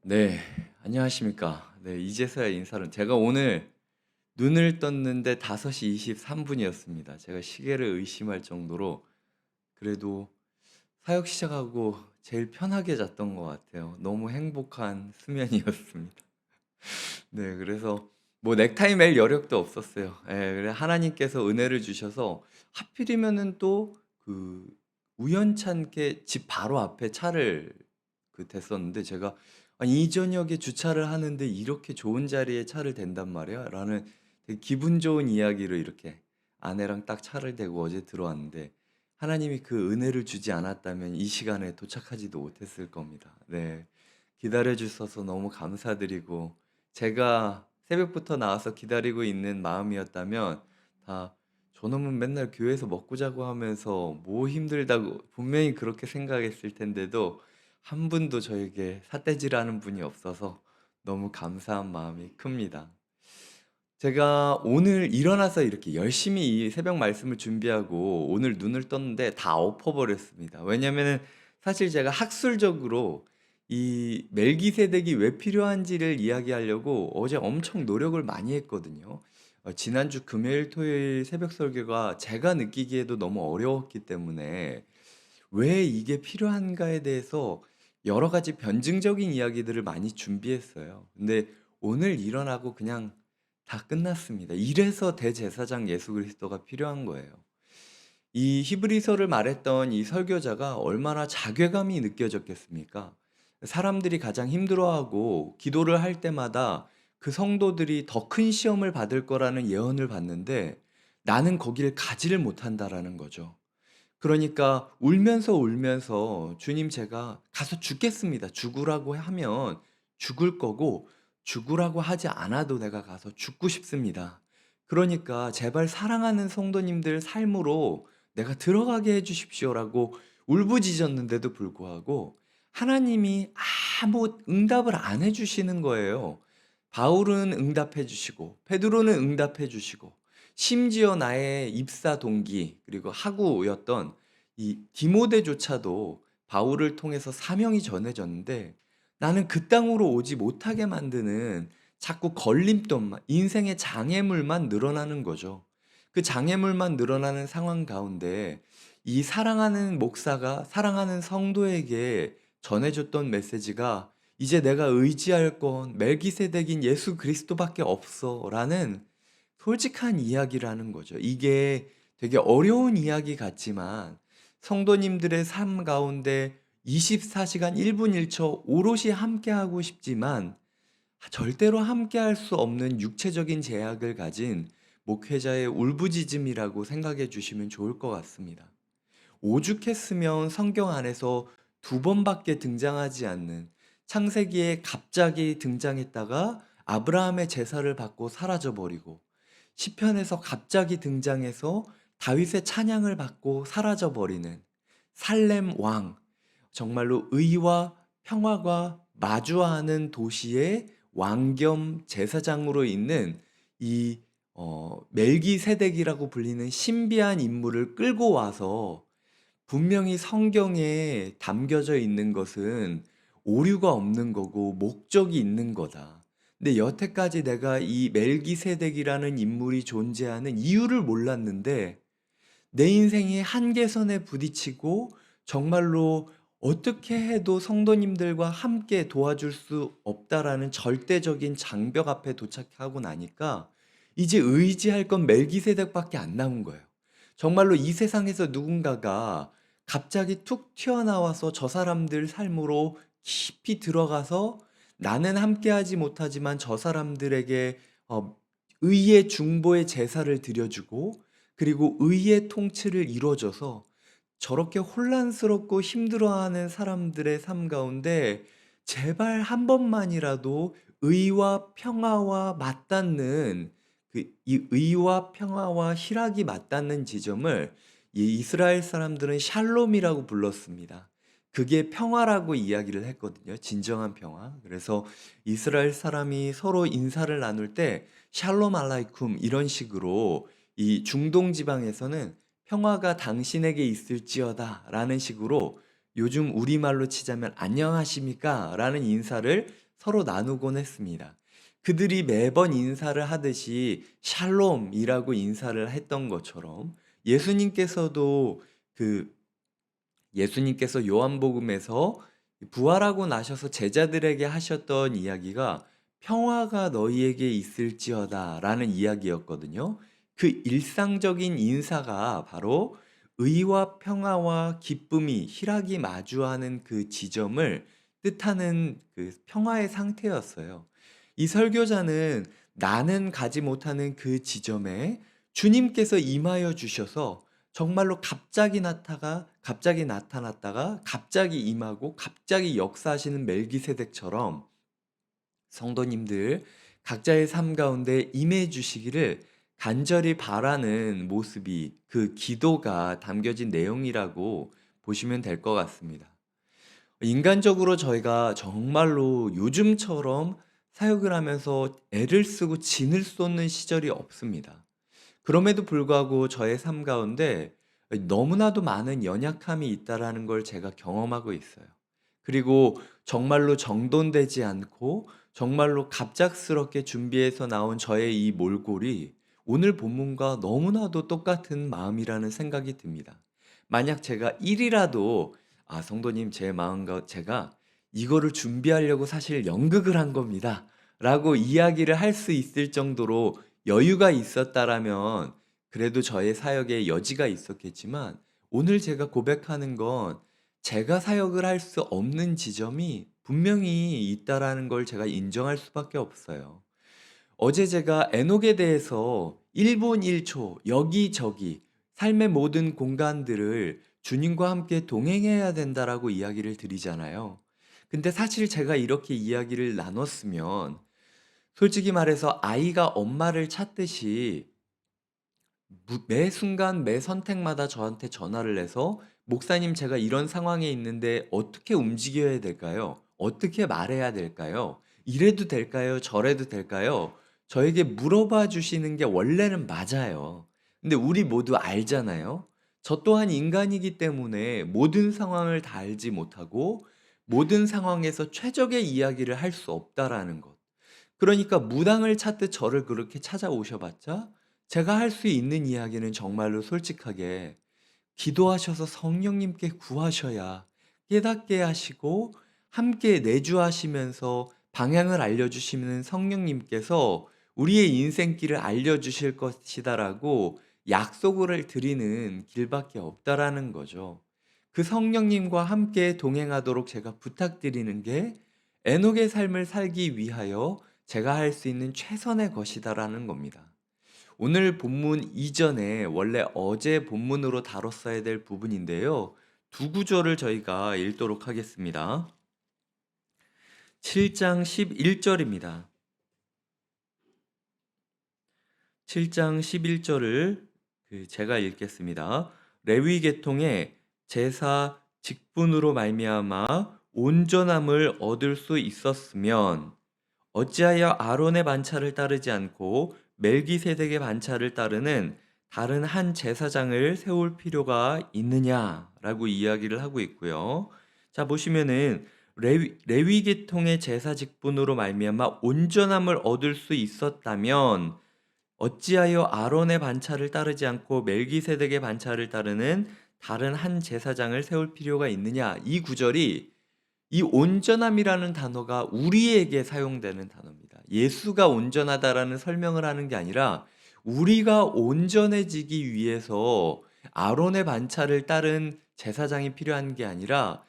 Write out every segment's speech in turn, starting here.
네. 안녕하십니까. 네. 이제서야 인사를 제가 오늘 눈을 떴는데 5시 23 분이었습니다. 제가 시계를 의심할 정도로 그래도 사역 시작하고 제일 편하게 잤던 것 같아요. 너무 행복한 수면이었습니다. 네. 그래서 뭐 넥타이 맬 여력도 없었어요. 예. 그래 하나님께서 은혜를 주셔서 하필이면은 또 그 우연찮게 집 바로 앞에 차를 댔었는데 제가 '아니 이 저녁에 주차를 하는데 이렇게 좋은 자리에 차를 댄단 말이야?' 라는 되게 기분 좋은 이야기로 이렇게 아내랑 딱 차를 대고 어제 들어왔는데 하나님이 그 은혜를 주지 않았다면 이 시간에 도착하지도 못했을 겁니다. 네. 기다려 주셔서 너무 감사드리고 제가 새벽부터 나와서 기다리고 있는 마음이었다면 다 '저놈은 맨날 교회에서 먹고 자고 하면서 뭐 힘들다고' 분명히 그렇게 생각했을 텐데도 한 분도 저에게 삿대질하는 분이 없어서 너무 감사한 마음이 큽니다. 제가 오늘 일어나서 이렇게 열심히 이 새벽 말씀을 준비하고 오늘 눈을 떴는데 다 엎어 버렸습니다. 왜냐면은 사실 제가 학술적으로 이 멜기세덱이 왜 필요한지를 이야기하려고 어제 엄청 노력을 많이 했거든요. 지난주 금요일, 토요일 새벽 설교가 제가 느끼기에도 너무 어려웠기 때문에 왜 이게 필요한가에 대해서 여러 가지 변증적인 이야기들을 많이 준비했어요. 근데 오늘 일어나고 그냥 다 끝났습니다. 이래서 대제사장 예수 그리스도가 필요한 거예요. 이 히브리서를 말했던 이 설교자가 얼마나 자괴감이 느껴졌겠습니까? 사람들이 가장 힘들어하고 기도를 할 때마다 그 성도들이 더 큰 시험을 받을 거라는 예언을 받는데 나는 거기를 가지를 못한다라는 거죠. 그러니까 울면서 울면서 "주님 제가 가서 죽겠습니다. 죽으라고 하면 죽을 거고 죽으라고 하지 않아도 내가 가서 죽고 싶습니다. 그러니까 제발 사랑하는 성도님들 삶으로 내가 들어가게 해 주십시오."라고 울부짖었는데도 불구하고 하나님이 아무 응답을 안 해 주시는 거예요. 바울은 응답해 주시고 베드로는 응답해 주시고 심지어 나의 입사 동기 그리고 학우였던 이 디모데조차도 바울을 통해서 사명이 전해졌는데 나는 그 땅으로 오지 못하게 만드는 자꾸 걸림돌만 인생의 장애물만 늘어나는 거죠. 그 장애물만 늘어나는 상황 가운데 이 사랑하는 목사가 사랑하는 성도에게 전해줬던 메시지가 "이제 내가 의지할 건 멜기세덱인 예수 그리스도밖에 없어."라는 솔직한 이야기를 는 거죠. 이게 되게 어려운 이야기 같지만 성도님들의 삶 가운데 24시간 시간 1분 1초 오롯이 함께하고 싶지만 절대로 함께할 수 없는 육체적인 제약을 가진 목회자의 울부짖음이라고 생각해 주시면 좋을 것 같습니다. 오죽했으면 성경 안에서 두 번밖에 등장하지 않는 창세기에 갑자기 등장했다가 아브라함의 제사를 받고 사라져 버리고 시편에서 갑자기 등장해서 다윗의 찬양을 받고 사라져 버리는 살렘 왕, 정말로 의와 평화가 마주하는 도시의 왕 겸 제사장으로 있는 이 멜기세덱이라고 불리는 신비한 인물을 끌고 와서 분명히 성경에 담겨져 있는 것은 오류가 없는 거고 목적이 있는 거다. 근데 여태까지 내가 이 멜기세덱이라는 인물이 존재하는 이유를 몰랐는데 내 인생이 한계선에 부딪히고 정말로 어떻게 해도 성도님들과 함께 도와줄 수 없다라는 절대적인 장벽 앞에 도착하고 나니까 이제 의지할 건 멜기세덱밖에 안 남은 거예요. 정말로 이 세상에서 누군가가 갑자기 툭 튀어나와서 저 사람들 삶으로 깊이 들어가서 나는 함께하지 못하지만 저 사람들에게 의의 중보의 제사를 드려주고 그리고 의의 통치를 이루어줘서 저렇게 혼란스럽고 힘들어하는 사람들의 삶 가운데 제발 한 번만이라도 의와 평화와 맞닿는 이 의와 평화와 희락이 맞닿는 지점을 이 이스라엘 사람들은 샬롬이라고 불렀습니다. 그게 평화라고 이야기를 했거든요. 진정한 평화. 그래서 이스라엘 사람이 서로 인사를 나눌 때 샬롬 알라이쿰 이런 식으로 이 중동 지방에서는 평화가 당신에게 있을지어다 라는 식으로 요즘 우리말로 치자면 안녕하십니까 라는 인사를 서로 나누곤 했습니다. 그들이 매번 인사를 하듯이 샬롬이라고 인사를 했던 것처럼 예수님께서도 그 예수님께서 요한복음에서 부활하고 나셔서 제자들에게 하셨던 이야기가 평화가 너희에게 있을지어다 라는 이야기였거든요. 그 일상적인 인사가 바로 의와 평화와 기쁨이 희락이 마주하는 그 지점을 뜻하는 그 평화의 상태였어요. 이 설교자는 나는 가지 못하는 그 지점에 주님께서 임하여 주셔서 정말로 갑자기 나타났다가 갑자기 임하고 갑자기 역사하시는 멜기세덱처럼 성도님들 각자의 삶 가운데 임해 주시기를 간절히 바라는 모습이 그 기도가 담겨진 내용이라고 보시면 될 것 같습니다. 인간적으로 저희가 정말로 요즘처럼 사역을 하면서 애를 쓰고 진을 쏟는 시절이 없습니다. 그럼에도 불구하고 저의 삶 가운데 너무나도 많은 연약함이 있다라는 걸 제가 경험하고 있어요. 그리고 정말로 정돈되지 않고 정말로 갑작스럽게 준비해서 나온 저의 이 몰골이 오늘 본문과 너무나도 똑같은 마음이라는 생각이 듭니다. 만약 제가 일이라도 성도님 제 마음과 제가 이거를 준비하려고 사실 연극을 한 겁니다. 라고 이야기를 할 수 있을 정도로 여유가 있었다라면 그래도 저의 사역에 여지가 있었겠지만 오늘 제가 고백하는 건 제가 사역을 할 수 없는 지점이 분명히 있다라는 걸 제가 인정할 수밖에 없어요. 어제 제가 에녹에 대해서 1분 1초 여기저기 삶의 모든 공간들을 주님과 함께 동행해야 된다라고 이야기를 드리잖아요. 근데 사실 제가 이렇게 이야기를 나눴으면 솔직히 말해서 아이가 엄마를 찾듯이 매 순간 매 선택마다 저한테 전화를 해서 목사님 제가 이런 상황에 있는데 어떻게 움직여야 될까요? 어떻게 말해야 될까요? 이래도 될까요? 저래도 될까요? 저에게 물어봐 주시는 게 원래는 맞아요. 근데 우리 모두 알잖아요. 저 또한 인간이기 때문에 모든 상황을 다 알지 못하고 모든 상황에서 최적의 이야기를 할 수 없다라는 것. 그러니까 무당을 찾듯 저를 그렇게 찾아오셔봤자 제가 할 수 있는 이야기는 정말로 솔직하게 기도하셔서 성령님께 구하셔야 깨닫게 하시고 함께 내주하시면서 방향을 알려주시는 성령님께서 우리의 인생길을 알려주실 것이다라고 약속을 드리는 길밖에 없다라는 거죠. 그 성령님과 함께 동행하도록 제가 부탁드리는 게 에녹의 삶을 살기 위하여 제가 할 수 있는 최선의 것이다라는 겁니다. 오늘 본문 이전에 원래 어제 본문으로 다뤘어야 될 부분인데요. 두 구절을 저희가 읽도록 하겠습니다. 7장 11절입니다. 7장 11절을 제가 읽겠습니다. 레위 계통의 제사 직분으로 말미암아 온전함을 얻을 수 있었으면 어찌하여 아론의 반차를 따르지 않고 멜기세덱의 반차를 따르는 다른 한 제사장을 세울 필요가 있느냐라고 이야기를 하고 있고요. 자 보시면은 레위 계통의 제사 직분으로 말미암아 온전함을 얻을 수 있었다면 어찌하여 아론의 반차를 따르지 않고 멜기세덱의 반차를 따르는 다른 한 제사장을 세울 필요가 있느냐? 이 구절이 이 온전함이라는 단어가 우리에게 사용되는 단어입니다. 예수가 온전하다라는 설명을 하는 게 아니라 우리가 온전해지기 위해서 아론의 반차를 따른 제사장이 필요한 게 아니라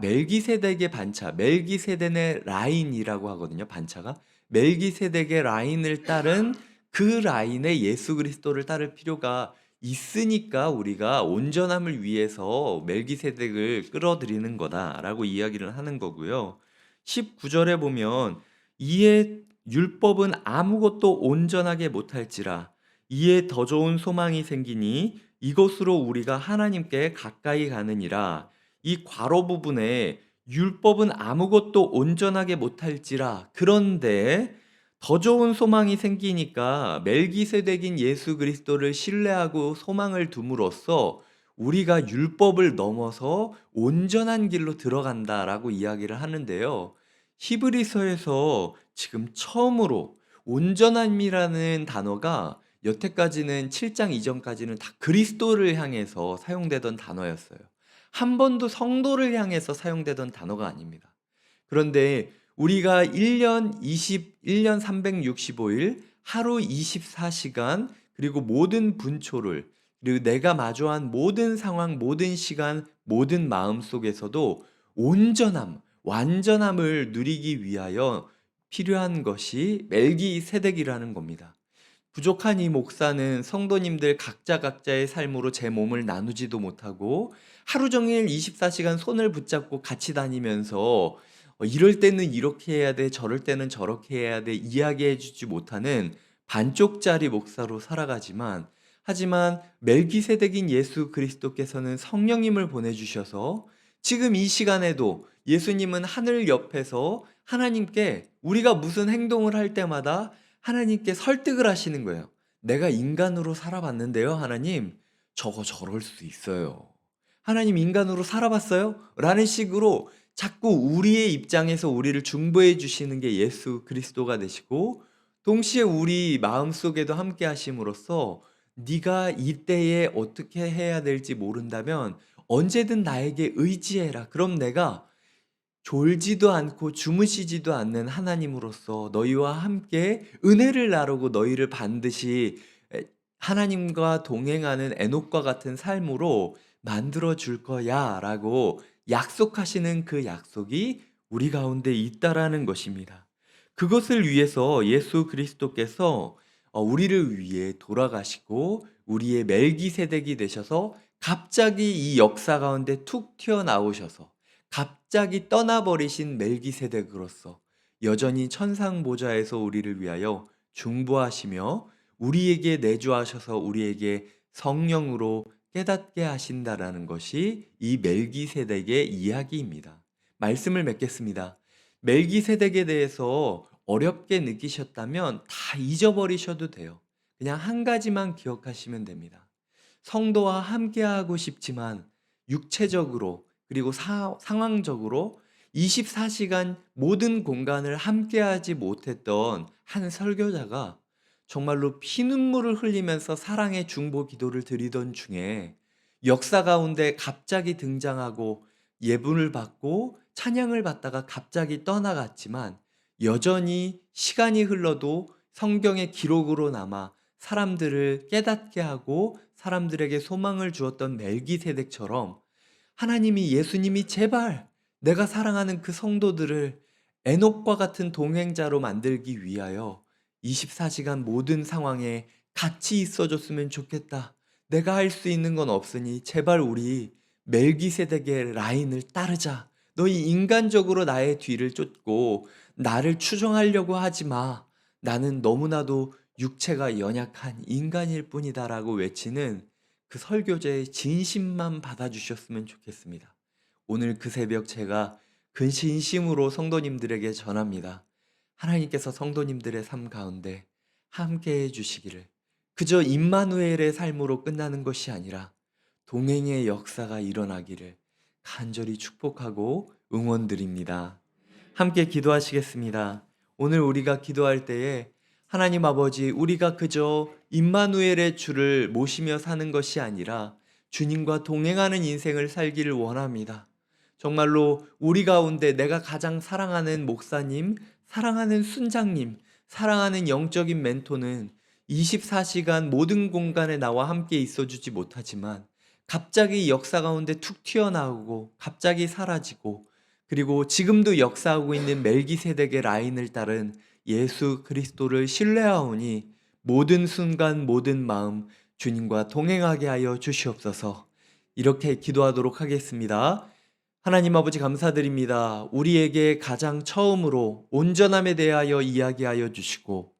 멜기세덱의 반차, 멜기세덱의 라인이라고 하거든요. 반차가 멜기세덱의 라인을 따른 그 라인에 예수 그리스도를 따를 필요가 있으니까 우리가 온전함을 위해서 멜기세덱을 끌어들이는 거다라고 이야기를 하는 거고요. 19절에 보면 이에 율법은 아무것도 온전하게 못할지라 이에 더 좋은 소망이 생기니 이것으로 우리가 하나님께 가까이 가느니라. 이 괄호 부분에 율법은 아무것도 온전하게 못할지라 그런데 더 좋은 소망이 생기니까 멜기세덱인 예수 그리스도를 신뢰하고 소망을 둠으로써 우리가 율법을 넘어서 온전한 길로 들어간다라고 이야기를 하는데요. 히브리서에서 지금 처음으로 온전함이라는 단어가 여태까지는 7장 이전까지는 다 그리스도를 향해서 사용되던 단어였어요. 한 번도 성도를 향해서 사용되던 단어가 아닙니다. 그런데 우리가 1년 365일 하루 24시간 그리고 모든 분초를 그리고 내가 마주한 모든 상황, 모든 시간, 모든 마음 속에서도 온전함, 완전함을 누리기 위하여 필요한 것이 멜기세덱이라는 겁니다. 부족한 이 목사는 성도님들 각자의 삶으로 제 몸을 나누지도 못하고 하루 종일 24시간 손을 붙잡고 같이 다니면서 이럴 때는 이렇게 해야 돼, 저럴 때는 저렇게 해야 돼 이야기해 주지 못하는 반쪽짜리 목사로 살아가지만 하지만 멜기세덱인 예수 그리스도께서는 성령님을 보내주셔서 지금 이 시간에도 예수님은 하늘 옆에서 하나님께 우리가 무슨 행동을 할 때마다 하나님께 설득을 하시는 거예요. 내가 인간으로 살아봤는데요, 하나님. 저거 저럴 수 있어요. 하나님 인간으로 살아봤어요? 라는 식으로 자꾸 우리의 입장에서 우리를 중보해 주시는 게 예수 그리스도가 되시고 동시에 우리 마음속에도 함께 하심으로써 네가 이때에 어떻게 해야 될지 모른다면 언제든 나에게 의지해라. 그럼 내가 졸지도 않고 주무시지도 않는 하나님으로서 너희와 함께 은혜를 나누고 너희를 반드시 하나님과 동행하는 에녹과 같은 삶으로 만들어 줄 거야라고 약속하시는 그 약속이 우리 가운데 있다라는 것입니다. 그것을 위해서 예수 그리스도께서 우리를 위해 돌아가시고 우리의 멜기세덱이 되셔서 갑자기 이 역사 가운데 툭 튀어나오셔서 갑자기 떠나버리신 멜기세덱으로서 여전히 천상 보좌에서 우리를 위하여 중보하시며 우리에게 내주하셔서 우리에게 성령으로 깨닫게 하신다라는 것이 이 멜기세덱의 이야기입니다. 말씀을 맺겠습니다. 멜기세덱에 대해서 어렵게 느끼셨다면 다 잊어버리셔도 돼요. 그냥 한 가지만 기억하시면 됩니다. 성도와 함께하고 싶지만 육체적으로 그리고 상황적으로 24시간 모든 공간을 함께하지 못했던 한 설교자가 정말로 피눈물을 흘리면서 사랑의 중보 기도를 드리던 중에 역사 가운데 갑자기 등장하고 예분을 받고 찬양을 받다가 갑자기 떠나갔지만 여전히 시간이 흘러도 성경의 기록으로 남아 사람들을 깨닫게 하고 사람들에게 소망을 주었던 멜기세덱처럼 하나님이 예수님이 제발 내가 사랑하는 그 성도들을 에녹과 같은 동행자로 만들기 위하여 24시간 모든 상황에 같이 있어줬으면 좋겠다. 내가 할 수 있는 건 없으니 제발 우리 멜기세덱의 라인을 따르자. 너희 인간적으로 나의 뒤를 쫓고 나를 추종하려고 하지 마. 나는 너무나도 육체가 연약한 인간일 뿐이다라고 외치는 그 설교제의 진심만 받아주셨으면 좋겠습니다. 오늘 그 새벽 제가 근신심으로 성도님들에게 전합니다. 하나님께서 성도님들의 삶 가운데 함께 해주시기를 그저 임마누엘의 삶으로 끝나는 것이 아니라 동행의 역사가 일어나기를 간절히 축복하고 응원드립니다. 함께 기도하시겠습니다. 오늘 우리가 기도할 때에 하나님 아버지, 우리가 그저 임마누엘의 주를 모시며 사는 것이 아니라 주님과 동행하는 인생을 살기를 원합니다. 정말로 우리 가운데 내가 가장 사랑하는 목사님, 사랑하는 순장님, 사랑하는 영적인 멘토는 24시간 모든 공간에 나와 함께 있어주지 못하지만 갑자기 역사 가운데 툭 튀어나오고 갑자기 사라지고 그리고 지금도 역사하고 있는 멜기세덱의 라인을 따른 예수 그리스도를 신뢰하오니 모든 순간 모든 마음 주님과 동행하게 하여 주시옵소서. 이렇게 기도하도록 하겠습니다. 하나님 아버지 감사드립니다. 우리에게 가장 처음으로 온전함에 대하여 이야기하여 주시고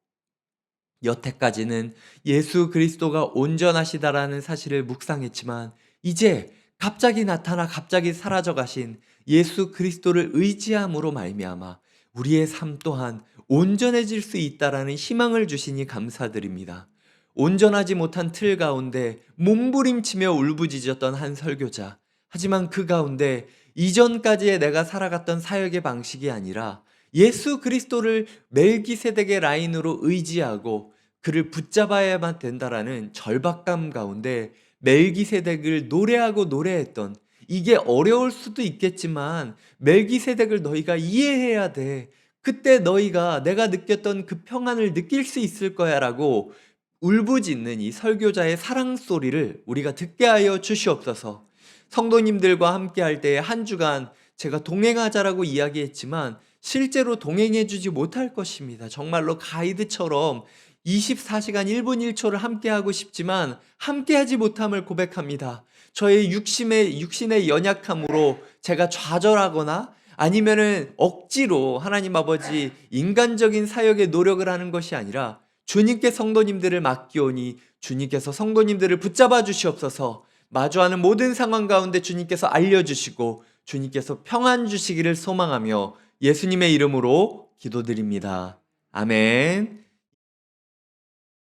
여태까지는 예수 그리스도가 온전하시다라는 사실을 묵상했지만 이제 갑자기 나타나 갑자기 사라져 가신 예수 그리스도를 의지함으로 말미암아 우리의 삶 또한 온전해질 수 있다라는 희망을 주시니 감사드립니다. 온전하지 못한 틀 가운데 몸부림치며 울부짖었던 한 설교자. 하지만 그 가운데 이전까지의 내가 살아갔던 사역의 방식이 아니라 예수 그리스도를 멜기세덱의 라인으로 의지하고 그를 붙잡아야만 된다라는 절박감 가운데 멜기세덱을 노래하고 노래했던, 이게 어려울 수도 있겠지만 멜기세덱을 너희가 이해해야 돼. 그때 너희가 내가 느꼈던 그 평안을 느낄 수 있을 거야라고 울부짖는 이 설교자의 사랑 소리를 우리가 듣게 하여 주시옵소서. 성도님들과 함께 할 때에 한 주간 제가 동행하자라고 이야기했지만 실제로 동행해 주지 못할 것입니다. 정말로 가이드처럼 24시간 1분 1초를 함께하고 싶지만 함께하지 못함을 고백합니다. 저의 육신의 연약함으로 제가 좌절하거나 아니면은 억지로 하나님 아버지 인간적인 사역에 노력을 하는 것이 아니라 주님께 성도님들을 맡기오니 주님께서 성도님들을 붙잡아 주시옵소서. 마주하는 모든 상황 가운데 주님께서 알려주시고 주님께서 평안 주시기를 소망하며 예수님의 이름으로 기도드립니다. 아멘.